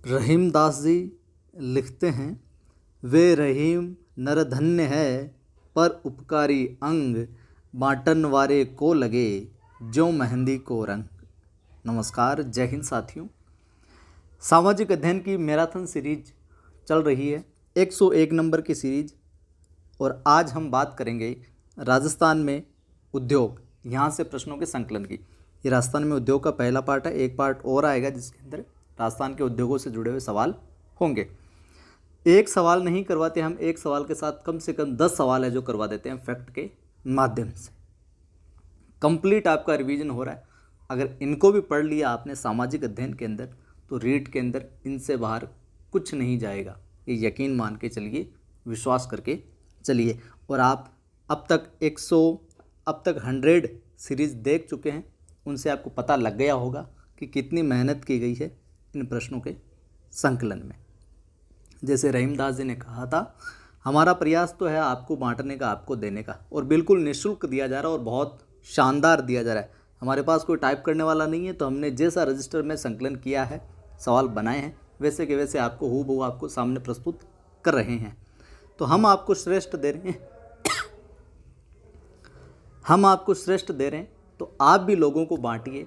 रहीम दास जी लिखते हैं, वे रहीम नरधन्य है, पर उपकारी अंग बाँटन वारे को लगे, ज्यों मेहंदी को रंग। नमस्कार, जय हिंद साथियों। सामाजिक अध्ययन की मैराथन सीरीज चल रही है, 101 नंबर की सीरीज। और आज हम बात करेंगे राजस्थान में उद्योग, यहाँ से प्रश्नों के संकलन की। ये राजस्थान में उद्योग का पहला पार्ट है। एक पार्ट और आएगा जिसके अंदर राजस्थान के उद्योगों से जुड़े हुए सवाल होंगे। एक सवाल नहीं करवाते हम, एक सवाल के साथ कम से कम 10 सवाल है जो करवा देते हैं फैक्ट के माध्यम से। कंप्लीट आपका रिवीजन हो रहा है। अगर इनको भी पढ़ लिया आपने सामाजिक अध्ययन के अंदर, तो रीट के अंदर इनसे बाहर कुछ नहीं जाएगा। ये यकीन मान के चलिए, विश्वास करके चलिए। और आप अब तक 100 सीरीज़ देख चुके हैं, उनसे आपको पता लग गया होगा कि कितनी मेहनत की गई है इन प्रश्नों के संकलन में। जैसे रहीमदास जी ने कहा था, हमारा प्रयास तो है आपको बांटने का, आपको देने का, और बिल्कुल निःशुल्क दिया जा रहा है और बहुत शानदार दिया जा रहा है। हमारे पास कोई टाइप करने वाला नहीं है, तो हमने जैसा रजिस्टर में संकलन किया है, सवाल बनाए हैं, वैसे के वैसे आपको हूबहू आपको सामने प्रस्तुत कर रहे हैं। तो हम आपको श्रेष्ठ दे रहे हैं हम आपको श्रेष्ठ दे रहे हैं, तो आप भी लोगों को बांटिए,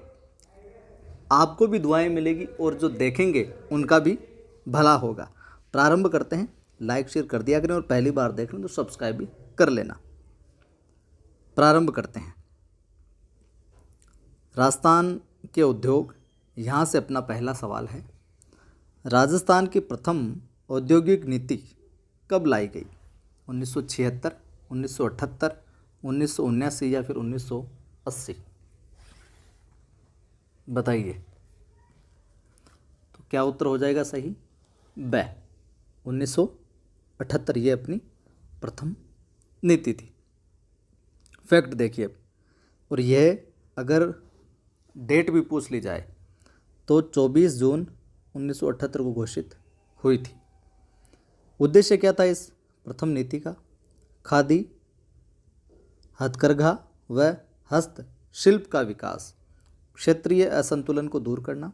आपको भी दुआएं मिलेगी और जो देखेंगे उनका भी भला होगा। प्रारंभ करते हैं। लाइक शेयर कर दिया करें, और पहली बार देख लें तो सब्सक्राइब भी कर लेना। प्रारंभ करते हैं। राजस्थान के उद्योग, यहाँ से अपना पहला सवाल है। राजस्थान की प्रथम औद्योगिक नीति कब लाई गई? 1976, 1978, 1979 या फिर 1980? बताइए। तो क्या उत्तर हो जाएगा सही? ब 1978 ये अपनी प्रथम नीति थी। फैक्ट देखिए अब, और यह अगर डेट भी पूछ ली जाए तो 24 जून 1978 को घोषित हुई थी। उद्देश्य क्या था इस प्रथम नीति का? खादी, हथकरघा व हस्तशिल्प का विकास, क्षेत्रीय असंतुलन को दूर करना,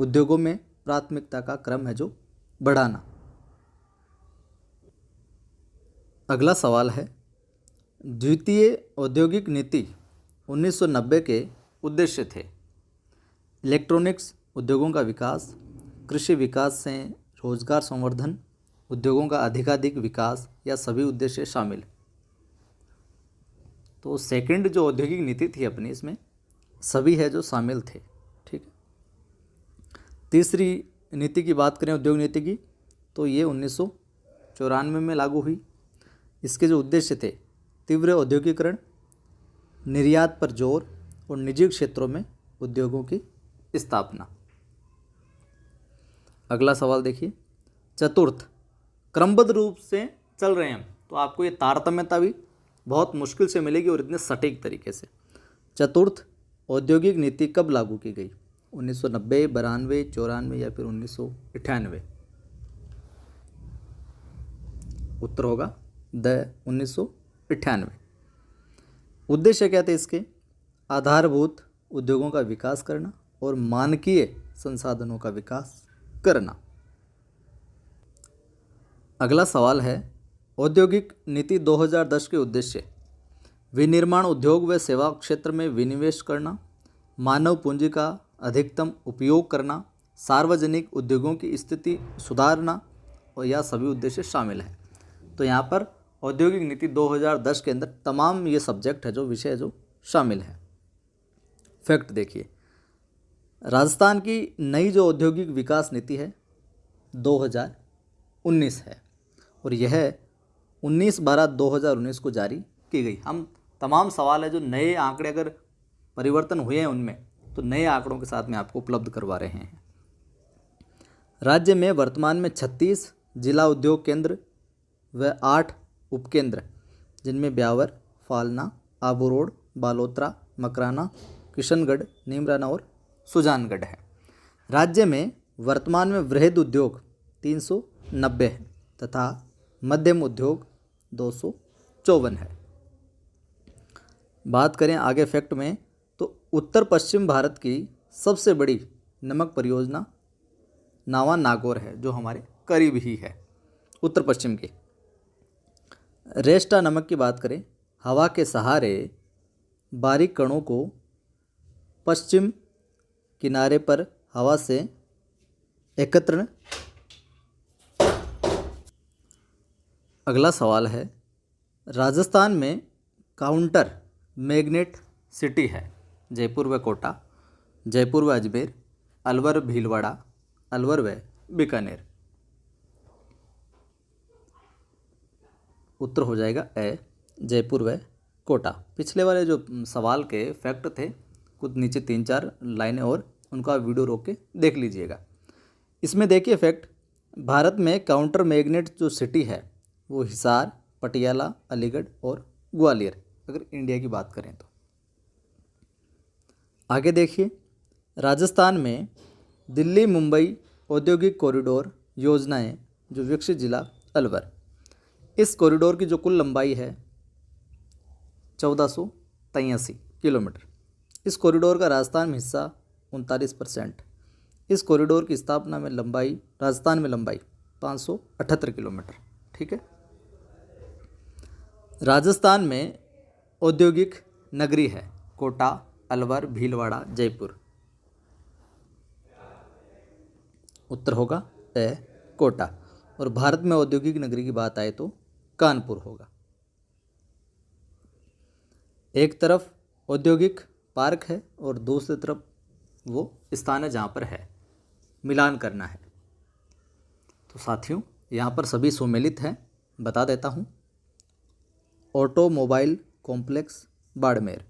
उद्योगों में प्राथमिकता का क्रम है जो बढ़ाना। अगला सवाल है, द्वितीय औद्योगिक नीति 1990 के उद्देश्य थे। इलेक्ट्रॉनिक्स उद्योगों का विकास, कृषि विकास से रोजगार संवर्धन, उद्योगों का अधिकाधिक विकास, या सभी उद्देश्य शामिल? तो सेकंड जो औद्योगिक नीति थी अपनी, इसमें सभी है जो शामिल थे। ठीक है। तीसरी नीति की बात करें, उद्योग नीति की, तो ये 1994 में लागू हुई। इसके जो उद्देश्य थे, तीव्र औद्योगिकरण, निर्यात पर जोर और निजी क्षेत्रों में उद्योगों की स्थापना। अगला सवाल देखिए। चतुर्थ, क्रमबद्ध रूप से चल रहे हैं, तो आपको ये तारतम्यता भी बहुत मुश्किल से मिलेगी और इतने सटीक तरीके से। चतुर्थ औद्योगिक नीति कब लागू की गई? 1990, 92, 94 या फिर 1998? उत्तर होगा द 1998। उद्देश्य क्या थे इसके? आधारभूत उद्योगों का विकास करना और मानकीय संसाधनों का विकास करना। अगला सवाल है, औद्योगिक नीति 2010 के उद्देश्य: विनिर्माण उद्योग व सेवा क्षेत्र में विनिवेश करना, मानव पूंजी का अधिकतम उपयोग करना, सार्वजनिक उद्योगों की स्थिति सुधारना, और यह सभी उद्देश्य शामिल हैं। तो यहाँ पर औद्योगिक नीति 2010 के अंदर तमाम ये सब्जेक्ट है, जो विषय है, जो शामिल है। फैक्ट देखिए। राजस्थान की नई जो औद्योगिक विकास नीति है 2019 है, और यह 19/12/2019 को जारी की गई। हम तमाम सवाल है जो नए आंकड़े अगर परिवर्तन हुए हैं उनमें, तो नए आंकड़ों के साथ में आपको उपलब्ध करवा रहे हैं। राज्य में वर्तमान में 36 जिला उद्योग केंद्र व 8 उपकेंद्र, जिनमें ब्यावर, फालना, आबू रोड, बालोतरा, मकराना, किशनगढ़, नीमराना और सुजानगढ़ है। राज्य में वर्तमान में वृहद उद्योग 390 है तथा मध्यम उद्योग 254 है। बात करें आगे फैक्ट में, तो उत्तर पश्चिम भारत की सबसे बड़ी नमक परियोजना नावा नागौर है जो हमारे करीब ही है उत्तर पश्चिम के। रेस्टा नमक की बात करें, हवा के सहारे बारीक कणों को पश्चिम किनारे पर हवा से एकत्र। अगला सवाल है, राजस्थान में काउंटर मैग्नेट सिटी है, जयपुर व कोटा, जयपुर व अजमेर, अलवर भीलवाड़ा, अलवर व बीकानेर। उत्तर हो जाएगा ए, जयपुर व कोटा। पिछले वाले जो सवाल के फैक्ट थे कुछ नीचे 3-4 लाइनें और उनका वीडियो रोक के देख लीजिएगा। इसमें देखिए फैक्ट, भारत में काउंटर मैग्नेट जो सिटी है वो हिसार, पटियाला, अलीगढ़ और ग्वालियर, अगर इंडिया की बात करें तो। आगे देखिए, राजस्थान में दिल्ली मुंबई औद्योगिक कॉरिडोर योजनाएं जो विकसित जिला अलवर। इस कॉरिडोर की जो कुल लंबाई है 1483 किलोमीटर। इस कॉरिडोर का राजस्थान में हिस्सा 39%। इस कॉरिडोर की स्थापना में लंबाई, राजस्थान में लंबाई 578 किलोमीटर। ठीक है। राजस्थान में औद्योगिक नगरी है कोटा, अलवर, भीलवाड़ा, जयपुर। उत्तर होगा ए, कोटा। और भारत में औद्योगिक नगरी की बात आए तो कानपुर होगा। एक तरफ औद्योगिक पार्क है और दूसरी तरफ वो स्थान है जहाँ पर है, मिलान करना है। तो साथियों यहाँ पर सभी सुमेलित हैं, बता देता हूँ। Automobile complex Barmer,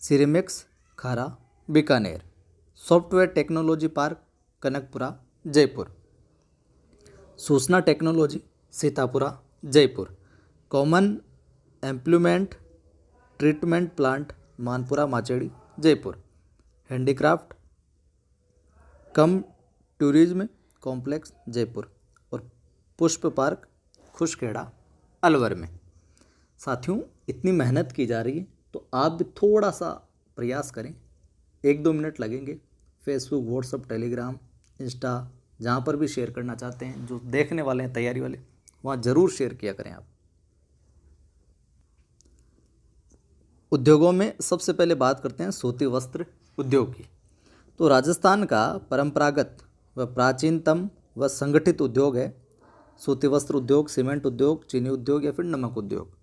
ceramics Khara Bikaner, software technology park Kanakpura Jaipur, सूचना technology Sitapura Jaipur, common employment treatment plant Manpura Macheri Jaipur, handicraft cum tourism complex Jaipur और पुष्प पार्क खुशखेड़ा अलवर में। साथियों इतनी मेहनत की जा रही है तो आप भी थोड़ा सा प्रयास करें, 1-2 मिनट लगेंगे। फेसबुक, व्हाट्सएप, टेलीग्राम, इंस्टा, जहाँ पर भी शेयर करना चाहते हैं, जो देखने वाले हैं तैयारी वाले, वहाँ ज़रूर शेयर किया करें आप। उद्योगों में सबसे पहले बात करते हैं सूती वस्त्र उद्योग की। तो राजस्थान का परंपरागत व प्राचीनतम व संगठित उद्योग है सूती वस्त्र उद्योग, सीमेंट उद्योग, चीनी उद्योग या फिर नमक उद्योग।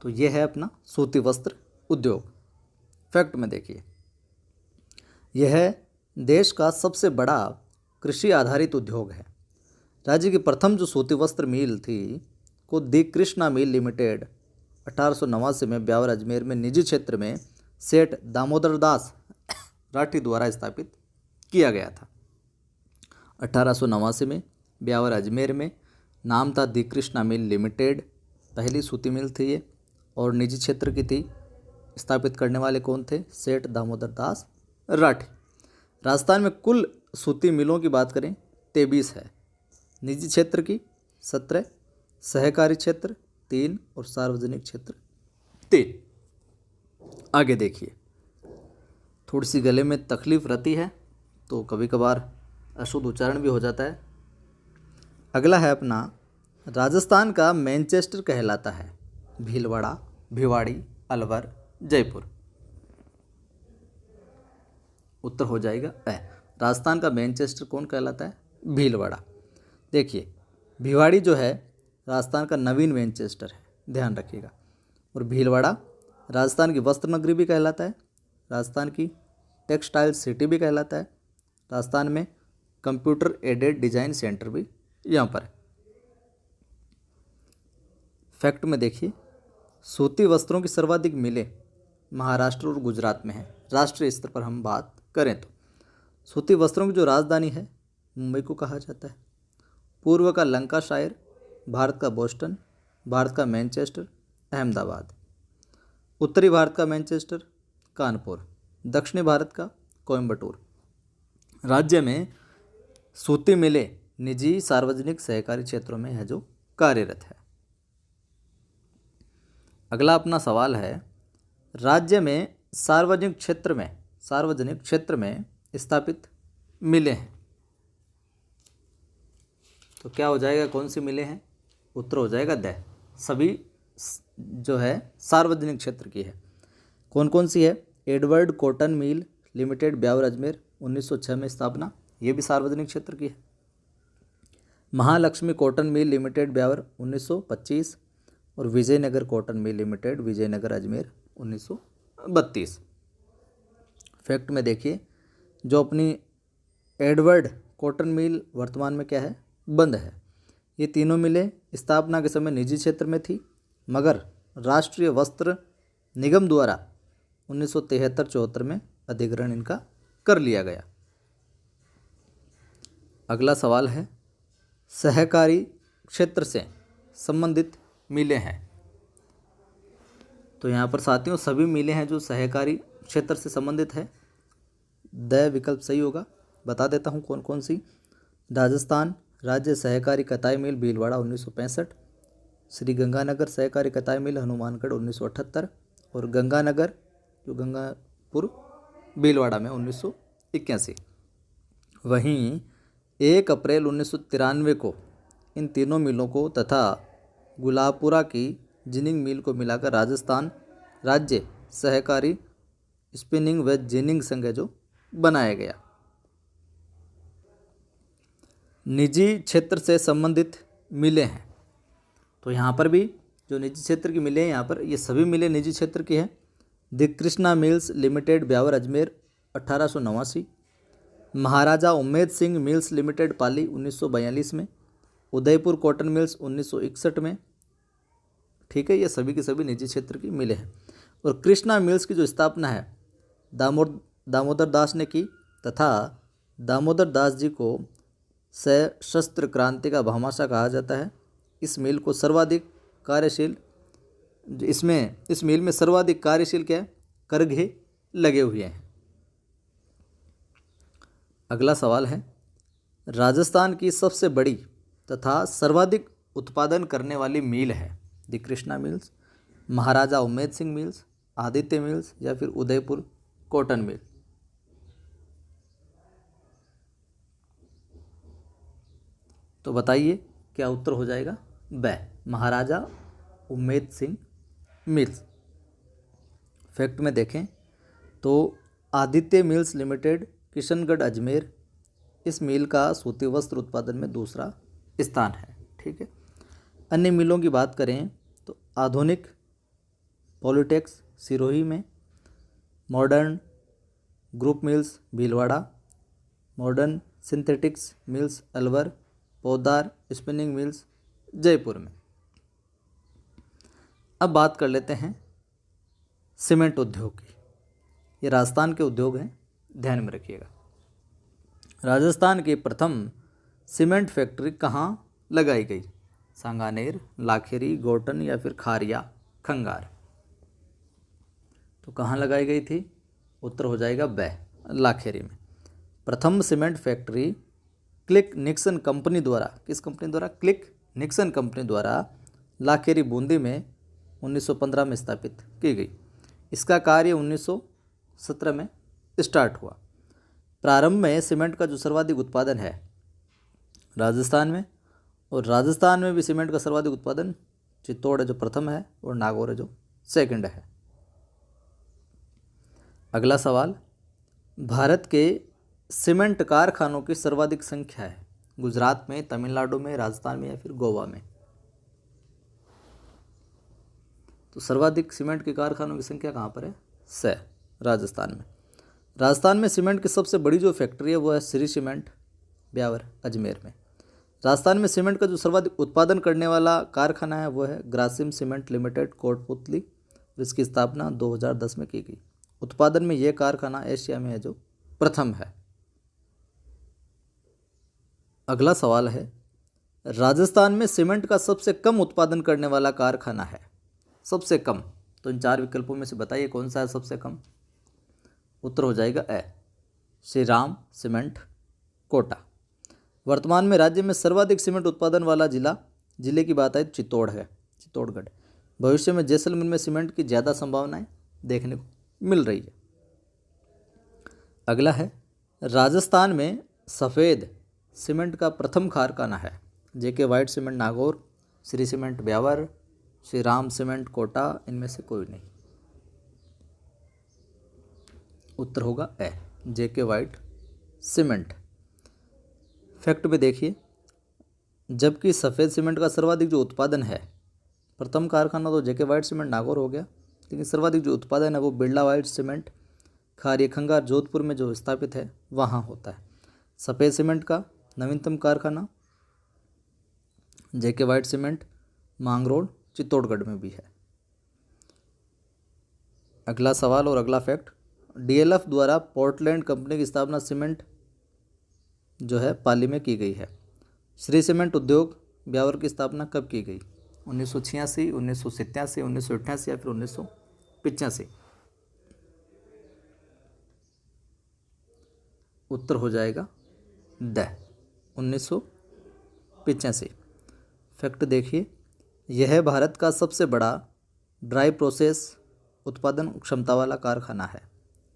तो ये है अपना सूती वस्त्र उद्योग। फैक्ट में देखिए, यह देश का सबसे बड़ा कृषि आधारित उद्योग है। राज्य की प्रथम जो सूती वस्त्र मिल थी को दी कृष्णा मिल लिमिटेड 1889 में ब्यावर अजमेर में निजी क्षेत्र में सेठ दामोदर दास राठी द्वारा स्थापित किया गया था। 1889 में ब्यावर अजमेर में नाम था दी कृष्णा मिल लिमिटेड, पहली सूती मिल थी ये और निजी क्षेत्र की थी। स्थापित करने वाले कौन थे? सेठ दामोदर दास राठी। राजस्थान में कुल सूती मिलों की बात करें 23 है, निजी क्षेत्र की 17, सहकारी क्षेत्र 3 और सार्वजनिक क्षेत्र 3। आगे देखिए, थोड़ी सी गले में तकलीफ रहती है तो कभी कभार अशुद्ध उच्चारण भी हो जाता है। अगला है अपना, राजस्थान का मैनचेस्टर कहलाता है भीलवाड़ा, भिवाड़ी, अलवर, जयपुर। उत्तर हो जाएगा ए, राजस्थान का मैनचेस्टर कौन कहलाता है? भीलवाड़ा। देखिए, भिवाड़ी जो है राजस्थान का नवीन मैनचेस्टर है, ध्यान रखिएगा। और भीलवाड़ा राजस्थान की वस्त्र नगरी भी कहलाता है, राजस्थान की टेक्सटाइल सिटी भी कहलाता है, राजस्थान में कंप्यूटर एडेड डिजाइन सेंटर भी यहाँ पर है। फैक्ट में देखिए, सूती वस्त्रों की सर्वाधिक मिलें महाराष्ट्र और गुजरात में है। राष्ट्रीय स्तर पर हम बात करें तो सूती वस्त्रों की जो राजधानी है मुंबई को कहा जाता है। पूर्व का लंकाशायर, भारत का बोस्टन, भारत का मैनचेस्टर, अहमदाबाद। उत्तरी भारत का मैनचेस्टर, कानपुर। दक्षिणी भारत का कोयम्बटूर। राज्य में सूती मिलें निजी, सार्वजनिक, सहकारी क्षेत्रों में है जो कार्यरत है। अगला अपना सवाल है, राज्य में सार्वजनिक क्षेत्र में स्थापित मिलें हैं तो क्या हो जाएगा, कौन सी मिलें हैं? उत्तर हो जाएगा द। सभी जो है सार्वजनिक क्षेत्र की है। कौन कौन सी है? Edward Cotton Mill Limited, Beawar Ajmer, 1906 में स्थापना, ये भी सार्वजनिक क्षेत्र की है। Mahalakshmi Cotton Mill Limited, Beawar, 1925, और Vijaynagar Cotton Mill Limited, Vijaynagar Ajmer, 1932। Fact में देखिए, जो अपनी एडवर्ड कॉटन मिल वर्तमान में क्या है? बंद है। ये तीनों मिलें स्थापना के समय निजी क्षेत्र में थी, मगर राष्ट्रीय वस्त्र निगम द्वारा 1973-74 में अधिग्रहण इनका कर लिया गया। अगला सवाल है, सहकारी क्षेत्र से संबंधित मिलें हैं। तो यहाँ पर साथियों सभी मिलें हैं जो सहकारी क्षेत्र से संबंधित है। द विकल्प सही होगा। बता देता हूँ कौन कौन सी। राजस्थान राज्य सहकारी कताई मिल भीलवाड़ा, 1965, श्री गंगानगर सहकारी कताई मिल हनुमानगढ़, 1978, और गंगानगर जो गंगापुर भीलवाड़ा में, 1981। वहीं 1 अप्रैल 1993 को इन तीनों मिलों को तथा गुलाबपुरा की जिनिंग मिल को मिलाकर राजस्थान राज्य सहकारी स्पिनिंग व जिनिंग संघ है जो बनाया गया। निजी क्षेत्र से संबंधित मिलें हैं। तो यहाँ पर भी जो निजी क्षेत्र की मिलें हैं, यहाँ पर ये सभी मिलें निजी क्षेत्र की हैं। The Krishna mills limited, Beawar Ajmer, 1889। Maharaja Umaid Singh mills limited, Pali, 1942 में। उदयपुर कॉटन मिल्स, 1961 में। ठीक है, ये सभी के सभी निजी क्षेत्र की मिलें हैं। और कृष्णा मिल्स की जो स्थापना है दामोदर दास ने की, तथा दामोदर दास जी को सशस्त्र क्रांति का भामाशाह कहा जाता है। इस मिल को सर्वाधिक कार्यशील, इस मिल में सर्वाधिक कार्यशील क्या है? करघे लगे हुए हैं। अगला सवाल है, राजस्थान की सबसे बड़ी तथा सर्वाधिक उत्पादन करने वाली मिल है the Krishna Mills, Maharaja Umaid Singh Mills, Aditya Mills, या फिर उदयपुर कॉटन मिल? तो बताइए क्या उत्तर हो जाएगा? ब, महाराजा उम्मेद सिंह मिल्स। फैक्ट में देखें तो आदित्य मिल्स लिमिटेड, किशनगढ़ अजमेर, इस मिल का सूती वस्त्र उत्पादन में दूसरा स्थान है। ठीक है। अन्य मिलों की बात करें तो आधुनिक पॉलिटेक्स सिरोही में, Modern Group Mills Bhilwara, Modern Synthetics Mills Alwar, Podar Spinning Mills Jaipur में। अब बात कर लेते हैं सीमेंट उद्योग की। ये राजस्थान के उद्योग हैं, ध्यान में रखिएगा। राजस्थान की प्रथम सीमेंट फैक्ट्री कहाँ लगाई गई? सांगानेर, लाखेरी, गोटन, या फिर खारिया खंगार? तो कहाँ लगाई गई थी? उत्तर हो जाएगा ब, लाखेरी में। प्रथम cement factory click Nixon company द्वारा, किस कंपनी द्वारा? क्लिक निक्सन कंपनी द्वारा लाखेरी बूंदी में 1915 में स्थापित की गई। इसका कार्य 1917 में स्टार्ट हुआ। प्रारंभ में सीमेंट का जो सर्वाधिक उत्पादन है राजस्थान में, और राजस्थान में भी सीमेंट का सर्वाधिक उत्पादन चित्तौड़ है जो प्रथम है, और नागौर है जो सेकंड है। अगला सवाल, भारत के सीमेंट कारखानों की सर्वाधिक संख्या है गुजरात में, तमिलनाडु में, राजस्थान में, या फिर गोवा में? तो सर्वाधिक सीमेंट के कारखानों की संख्या कहाँ पर है? स, राजस्थान में। राजस्थान में सीमेंट की सबसे बड़ी जो फैक्ट्री है वो है श्री सीमेंट, ब्यावर अजमेर में। राजस्थान में सीमेंट का जो सर्वाधिक उत्पादन करने वाला कारखाना है वो है ग्रासिम सीमेंट लिमिटेड, कोटपुतली, और इसकी स्थापना 2010 में की गई। उत्पादन में यह कारखाना एशिया में है जो प्रथम है। अगला सवाल है, राजस्थान में सीमेंट का सबसे कम उत्पादन करने वाला कारखाना है? सबसे कम, तो इन 4 विकल्पों में से बताइए कौन सा है सबसे कम? उत्तर हो जाएगा ए, श्री राम सीमेंट, कोटा। वर्तमान में राज्य में सर्वाधिक सीमेंट उत्पादन वाला जिले की बात है चित्तौड़ है, चित्तौड़गढ़। भविष्य में जैसलमेर में सीमेंट की ज़्यादा संभावनाएं देखने को मिल रही है। अगला है, राजस्थान में सफ़ेद सीमेंट का प्रथम कारखाना है JK white cement Nagaur, Shri cement Beawar, Shri Ram cement Kota, इनमें से कोई नहीं। उत्तर होगा A, JK white cement. Fact में देखिए, जबकि सफ़ेद सीमेंट का सर्वाधिक जो उत्पादन है, प्रथम कारखाना तो जेके वाइट सीमेंट नागौर हो गया, लेकिन सर्वाधिक जो उत्पादन है वो बिरला वाइट सीमेंट खारियखंगा जोधपुर में जो स्थापित है वहाँ होता है। सफ़ेद सीमेंट का नवीनतम कारखाना जेके वाइट सीमेंट मांगरोल चित्तौड़गढ़ में भी है। अगला सवाल और अगला फैक्ट, डीएलएफ द्वारा पोर्टलैंड कंपनी की स्थापना सीमेंट जो है पाली में की गई है। श्री सीमेंट उद्योग ब्यावर की स्थापना कब की गई? 1986, 1987, 1988 या फिर 1985? उत्तर हो जाएगा द 1985। फैक्ट देखिए, यह भारत का सबसे बड़ा ड्राई प्रोसेस उत्पादन क्षमता वाला कारखाना है।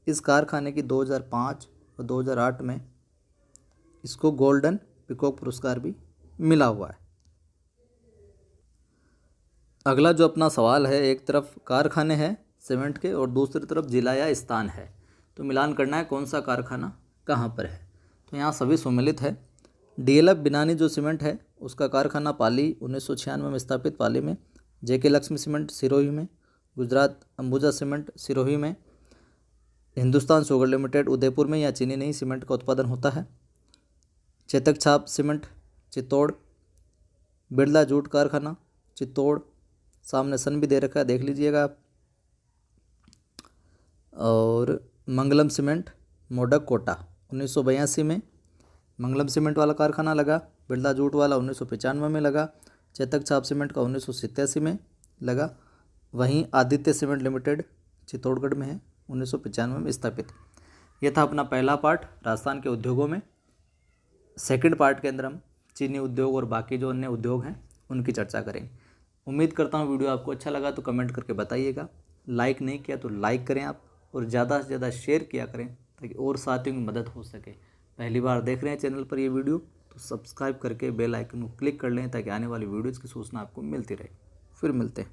इस कारखाने की 2005 और 2008 में इसको गोल्डन पीकॉक पुरस्कार भी मिला हुआ है। अगला जो अपना सवाल है, एक तरफ कारखाने हैं सीमेंट के और दूसरी तरफ जिला या स्थान है, तो मिलान करना है कौन सा कारखाना कहाँ पर है। तो यहाँ सभी सम्मिलित है। डीएलएफ बिनानी जो सीमेंट है उसका कारखाना पाली 1996 में स्थापित पाली में, जेके लक्ष्मी सीमेंट सिरोही में, गुजरात अंबुजा सीमेंट सिरोही में, हिंदुस्तान शुगर लिमिटेड उदयपुर में या चीनी नहीं सीमेंट का उत्पादन होता है, चेतक छाप सीमेंट चित्तौड़, बिरला जूट कारखाना चित्तौड़, सामने सन भी दे रखा है देख लीजिएगा आप, और मंगलम सीमेंट मोडक कोटा 1982 में मंगलम सीमेंट वाला कारखाना लगा, बिरला जूट वाला 1995 में लगा, चेतक छाप सीमेंट का 1987 में लगा, वहीं आदित्य सीमेंट लिमिटेड चित्तौड़गढ़ में है 1995 में स्थापित। यह था अपना पहला पार्ट राजस्थान के उद्योगों में। सेकंड पार्ट के अंदर हम चीनी उद्योग और बाकी जो अन्य उद्योग हैं उनकी चर्चा करेंगे। उम्मीद करता हूँ वीडियो आपको अच्छा लगा तो कमेंट करके बताइएगा। लाइक नहीं किया तो लाइक करें आप, और ज़्यादा से ज़्यादा शेयर किया करें ताकि और साथियों की मदद हो सके। पहली बार देख रहे हैं चैनल पर ये वीडियो तो सब्सक्राइब करके बेल आइकन को क्लिक कर लें ताकि आने वाली वीडियोज़ की सूचना आपको मिलती रहे। फिर मिलते हैं।